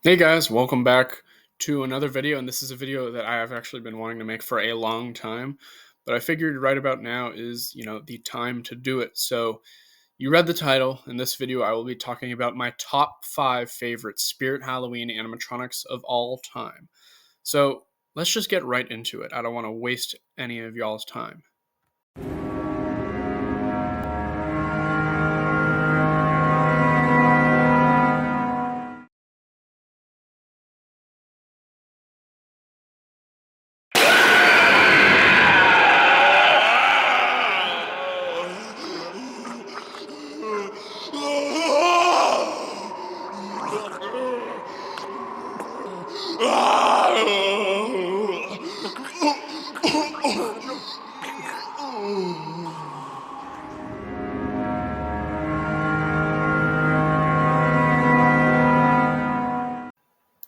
Hey guys, welcome back to another video, and this is a video that I have actually been wanting to make for a long time, but I figured right about now is, the time to do it. So, you read the title. In this video, I will be talking about my top 5 favorite Spirit Halloween animatronics of all time. So, let's just get right into it. I don't want to waste any of y'all's time.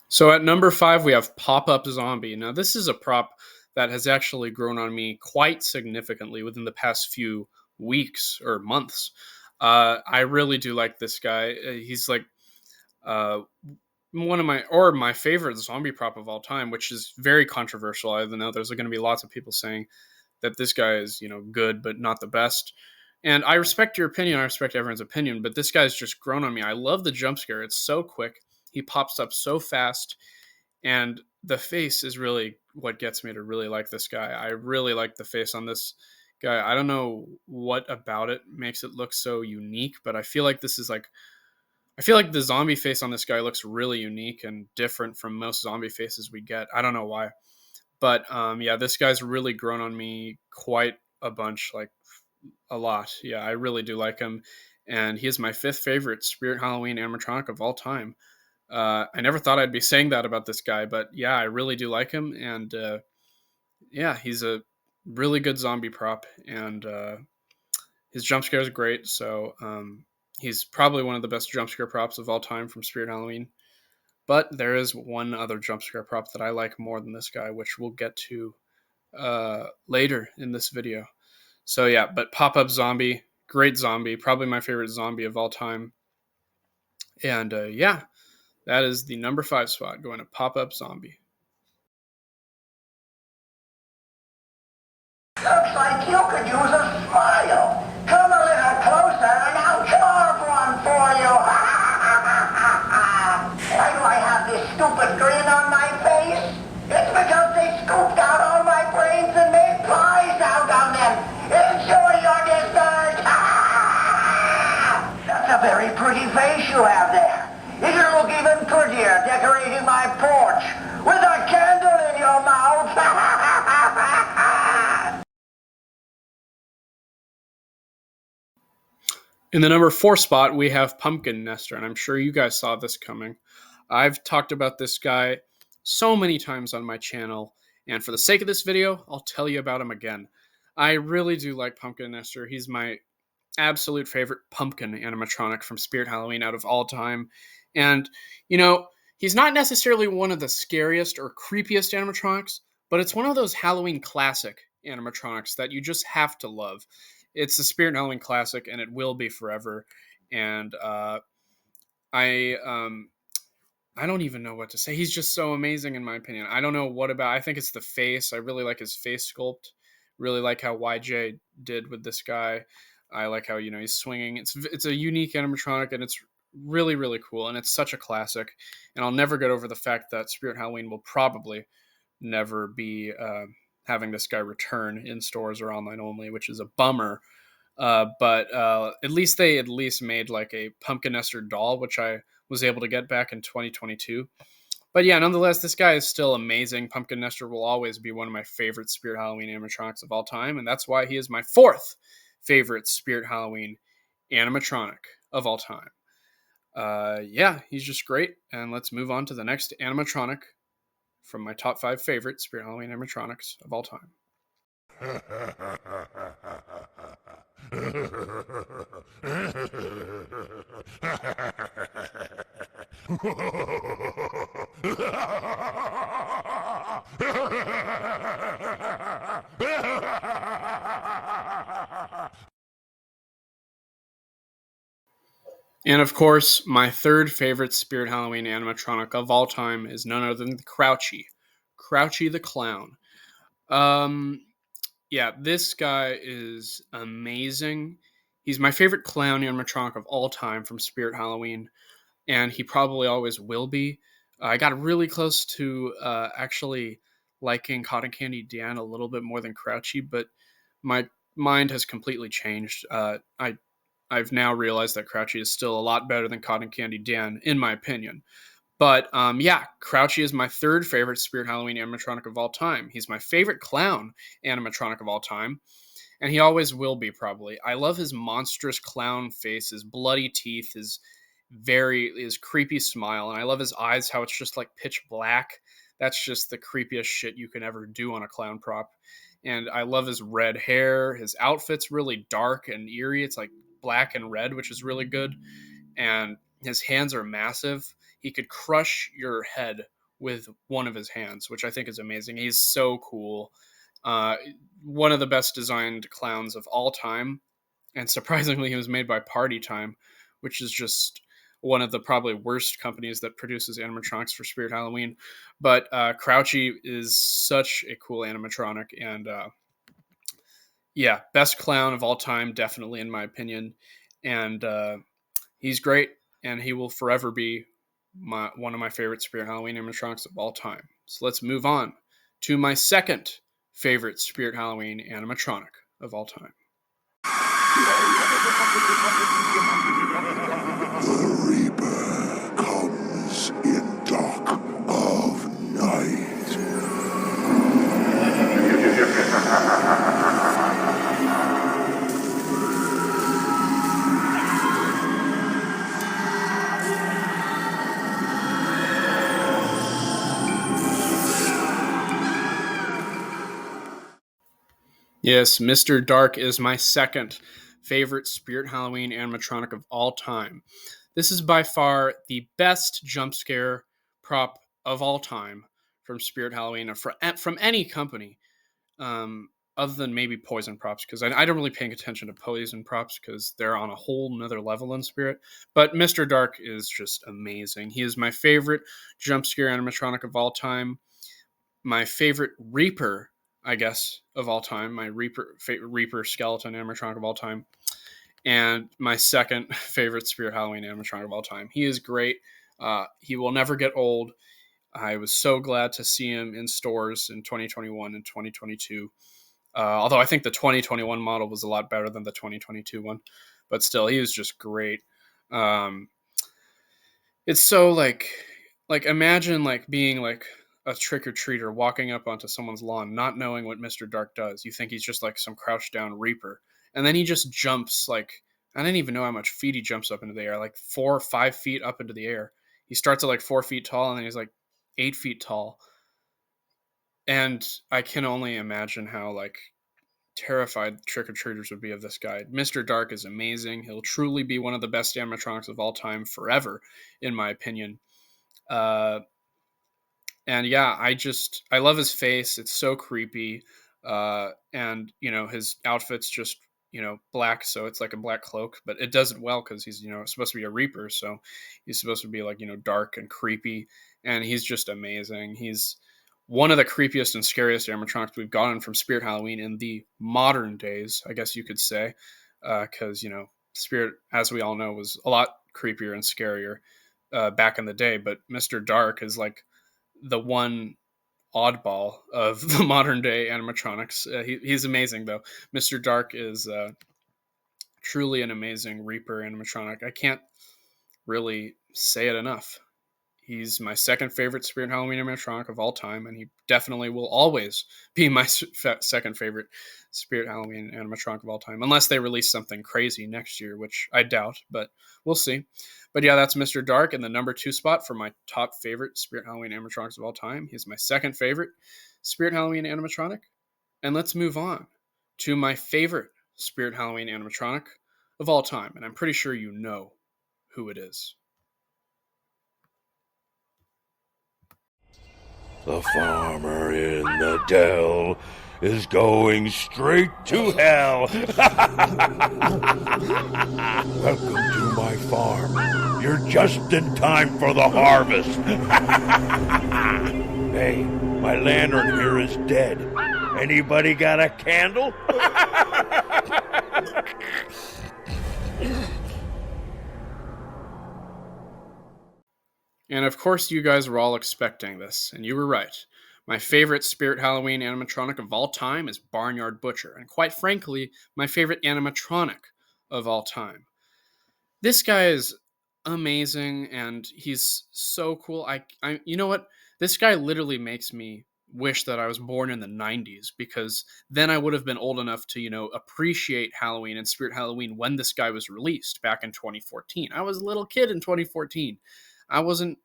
So at number 5, we have Pop-Up Zombie. Now, this is a prop that has actually grown on me quite significantly within the past few weeks or months. I really do like this guy. He's like uh, one of my favorite zombie prop of all time, which is very controversial. I know there's going to be lots of people saying that this guy is, good but not the best. And I respect your opinion. I respect everyone's opinion, but this guy's just grown on me. I love the jump scare. It's so quick. He pops up so fast, and the face is really what gets me to really like this guy. I really like the face on this guy. I don't know what about it makes it look so unique, but I feel like the zombie face on this guy looks really unique and different from most zombie faces we get. I don't know why. But yeah, this guy's really grown on me quite a bunch, like a lot. Yeah, I really do like him. And he is my 5th favorite Spirit Halloween animatronic of all time. I never thought I'd be saying that about this guy, but yeah, I really do like him. And yeah, he's a really good zombie prop. And his jump scare is great. So he's probably one of the best jump scare props of all time from Spirit Halloween. But there is one other jump scare prop that I like more than this guy, which we'll get to later in this video. So yeah, but Pop-Up Zombie, great zombie, probably my favorite zombie of all time. And yeah, that is the number 5 spot, going to Pop-Up Zombie. Looks like you could use a smile. Come a little closer and I'll carve one for you. Why do I have this stupid grin on my face? It's because they scooped out all my brains and made pies out of them. Enjoy your dessert. That's a very pretty face you have there. It'll look even prettier decorating my porch with a candle in your mouth. In the number 4 spot, we have Pumpkin Nester, and I'm sure you guys saw this coming. I've talked about this guy so many times on my channel, and for the sake of this video, I'll tell you about him again. I really do like Pumpkin Nester. He's my absolute favorite pumpkin animatronic from Spirit Halloween out of all time. And, he's not necessarily one of the scariest or creepiest animatronics, but it's one of those Halloween classic animatronics that you just have to love. It's the Spirit Halloween classic, and it will be forever. And I I don't even know what to say. He's just so amazing in my opinion. I don't know what about. I think it's the face. I really like his face sculpt. Really like how YJ did with this guy. I like how he's swinging. It's a unique animatronic, and it's really really cool, and it's such a classic. And I'll never get over the fact that Spirit Halloween will probably never be having this guy return in stores or online only, which is a bummer. But at least they made like a Pumpkin Nester doll, which I was able to get back in 2022. But yeah, nonetheless, this guy is still amazing. Pumpkin Nester will always be one of my favorite Spirit Halloween animatronics of all time, and that's why he is my 4th favorite Spirit Halloween animatronic of all time. Yeah, he's just great. And let's move on to the next animatronic from my top 5 favorite Spirit Halloween animatronics of all time. And of course, my third favorite Spirit Halloween animatronic of all time is none other than Crouchy. Crouchy the Clown. Um, yeah, this guy is amazing. He's my favorite clown animatronic of all time from Spirit Halloween, and he probably always will be. I got really close to actually liking Cotton Candy Dan a little bit more than Crouchy, but my mind has completely changed. I've now realized that Crouchy is still a lot better than Cotton Candy Dan, in my opinion. But yeah, Crouchy is my third favorite Spirit Halloween animatronic of all time. He's my favorite clown animatronic of all time, and he always will be probably. I love his monstrous clown face, his bloody teeth, his creepy smile, and I love his eyes, how it's just like pitch black. That's just the creepiest shit you can ever do on a clown prop. And I love his red hair. His outfit's really dark and eerie. It's like black and red, which is really good. And his hands are massive. He could crush your head with one of his hands, which I think is amazing. He's so cool. Uh, One of the best designed clowns of all time. And surprisingly, he was made by Party Time, which is just one of the probably worst companies that produces animatronics for Spirit Halloween. But Crouchy is such a cool animatronic, and yeah, best clown of all time, definitely in my opinion. And he's great, and he will forever be one of my favorite Spirit Halloween animatronics of all time. So let's move on to my second favorite Spirit Halloween animatronic of all time. The Reaper comes in dark of night. Yes, Mr. Dark is my second favorite Spirit Halloween animatronic of all time. This is by far the best jump scare prop of all time from Spirit Halloween or from any company, other than maybe Poison props, because I don't really pay attention to Poison props because they're on a whole nother level in Spirit. But Mr. Dark is just amazing. He is my favorite jump scare animatronic of all time. My favorite Reaper, I guess, of all time. My Reaper skeleton animatronic of all time. And my second favorite Spirit Halloween animatronic of all time. He is great. He will never get old. I was so glad to see him in stores in 2021 and 2022. Although I think the 2021 model was a lot better than the 2022 one, but still, he was just great. Um, it's so like imagine like being like a trick or treater walking up onto someone's lawn, not knowing what Mr. Dark does. You think he's just like some crouched down reaper, and then he just jumps like I didn't even know how much feet he jumps up into the air, like 4 or 5 feet up into the air. He starts at like 4 feet tall, and then he's like 8 feet tall. And I can only imagine how like terrified trick or treaters would be of this guy. Mr. Dark is amazing. He'll truly be one of the best animatronics of all time forever, in my opinion. Uh, and yeah, I love his face. It's so creepy. And his outfit's just black, so it's like a black cloak, but it does it well because he's supposed to be a reaper, so he's supposed to be like dark and creepy, and he's just amazing. He's one of the creepiest and scariest animatronics we've gotten from Spirit Halloween in the modern days, I guess you could say, because Spirit, as we all know, was a lot creepier and scarier back in the day. But Mr. Dark is like the one oddball of the modern day animatronics. He's amazing though. Mr. Dark is truly an amazing Reaper animatronic. I can't really say it enough. He's my second favorite Spirit Halloween animatronic of all time, and he definitely will always be my second favorite Spirit Halloween animatronic of all time, unless they release something crazy next year, which I doubt, but we'll see. But yeah, that's Mr. Dark in the number 2 spot for my top favorite Spirit Halloween animatronics of all time. He's my second favorite Spirit Halloween animatronic. And let's move on to my favorite Spirit Halloween animatronic of all time, and I'm pretty sure you know who it is. The farmer in the Dell is going straight to hell. Welcome to my farm. You're just in time for the harvest. Hey, my lantern here is dead. Anybody got a candle? And of course, you guys were all expecting this, and you were right. My favorite Spirit Halloween animatronic of all time is Barnyard Butcher, and quite frankly, my favorite animatronic of all time. This guy is amazing, and he's so cool. You know what? This guy literally makes me wish that I was born in the 90s, because then I would have been old enough to, appreciate Halloween and Spirit Halloween when this guy was released back in 2014. I was a little kid in 2014. I wasn't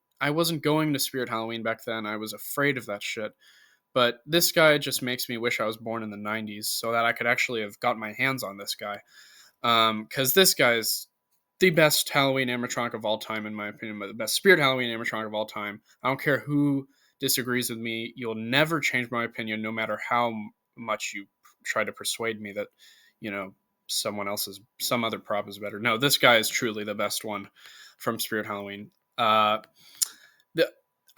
going to Spirit Halloween back then. I was afraid of that shit. But this guy just makes me wish I was born in the 90s so that I could actually have got my hands on this guy. Because this guy is the best Halloween animatronic of all time, in my opinion, but the best Spirit Halloween animatronic of all time. I don't care who disagrees with me. You'll never change my opinion, no matter how much you try to persuade me that, some other prop is better. No, this guy is truly the best one from Spirit Halloween.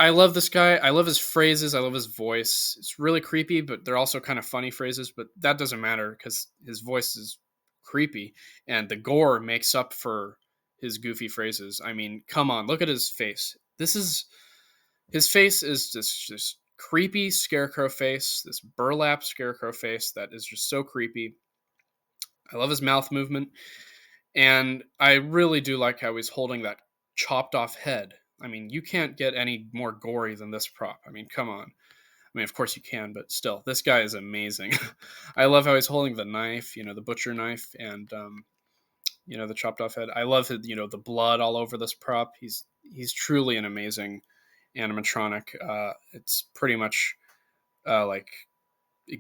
I love this guy. I love his phrases. I love his voice. It's really creepy, but they're also kind of funny phrases, but that doesn't matter because his voice is creepy and the gore makes up for his goofy phrases. I mean, come on, look at his face. His face is this creepy scarecrow face, this burlap scarecrow face that is just so creepy. I love his mouth movement, and I really do like how he's holding that chopped off head. I mean, you can't get any more gory than this prop. I mean, come on. I mean, of course you can, but still, this guy is amazing. I love how he's holding the knife, the butcher knife, and the chopped off head. I love the blood all over this prop. He's truly an amazing animatronic. It's pretty much like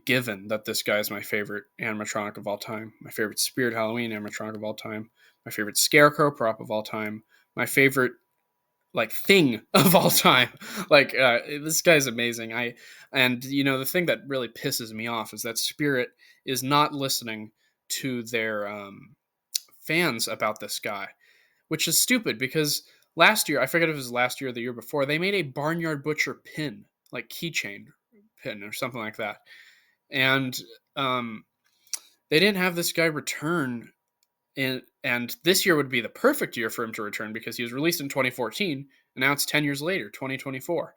given that this guy is my favorite animatronic of all time, my favorite Spirit Halloween animatronic of all time, my favorite Scarecrow prop of all time, my favorite thing of all time. This guy's amazing. The thing that really pisses me off is that Spirit is not listening to their fans about this guy, which is stupid because last year, I forget if it was last year or the year before, they made a Barnyard Butcher pin, like keychain pin or something like that. And they didn't have this guy return. And this year would be the perfect year for him to return because he was released in 2014, and now it's 10 years later, 2024.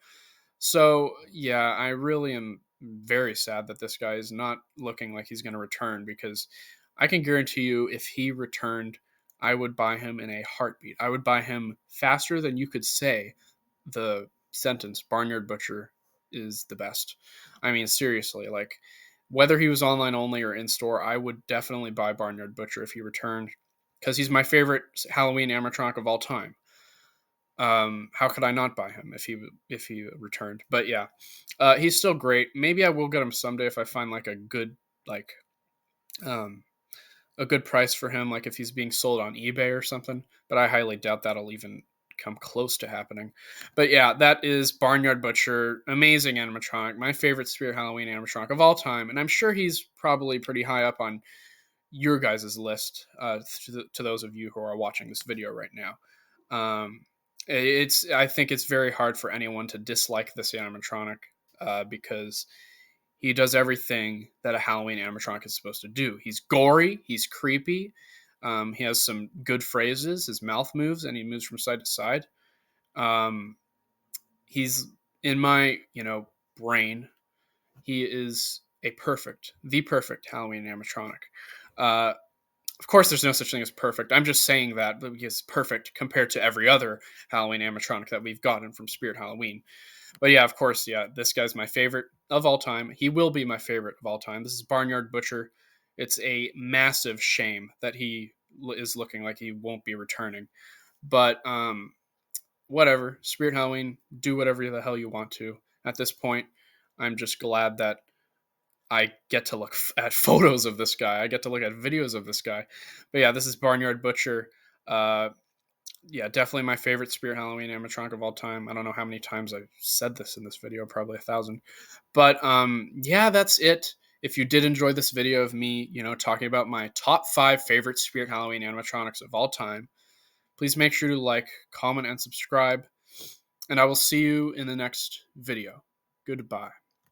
So, yeah, I really am very sad that this guy is not looking like he's going to return, because I can guarantee you if he returned, I would buy him in a heartbeat. I would buy him faster than you could say the sentence, Barnyard Butcher is the best. I mean, seriously, whether he was online only or in store, I would definitely buy Barnyard Butcher if he returned, because he's my favorite Halloween animatronic of all time. How could I not buy him if he returned? But yeah, he's still great. Maybe I will get him someday if I find a good price for him, like if he's being sold on eBay or something. But I highly doubt that'll even come close to happening. But yeah, that is Barnyard Butcher, amazing animatronic, my favorite Spirit Halloween animatronic of all time, and I'm sure he's probably pretty high up on your guys' list, to those of you who are watching this video right now. I think it's very hard for anyone to dislike this animatronic, because he does everything that a Halloween animatronic is supposed to do. He's gory, he's creepy, he has some good phrases, his mouth moves, and he moves from side to side. He's, in my, brain, he is the perfect Halloween animatronic. Of course, there's no such thing as perfect. I'm just saying that because perfect compared to every other Halloween animatronic that we've gotten from Spirit Halloween. But yeah, of course, yeah, this guy's my favorite of all time. He will be my favorite of all time. This is Barnyard Butcher. It's a massive shame that he is looking like he won't be returning. But whatever. Spirit Halloween, do whatever the hell you want to. At this point, I'm just glad that I get to look at photos of this guy. I get to look at videos of this guy. But yeah, this is Barnyard Butcher. Yeah, definitely my favorite Spirit Halloween animatronic of all time. I don't know how many times I've said this in this video, probably 1,000. But yeah, that's it. If you did enjoy this video of me, talking about my top 5 favorite Spirit Halloween animatronics of all time, please make sure to like, comment, and subscribe. And I will see you in the next video. Goodbye.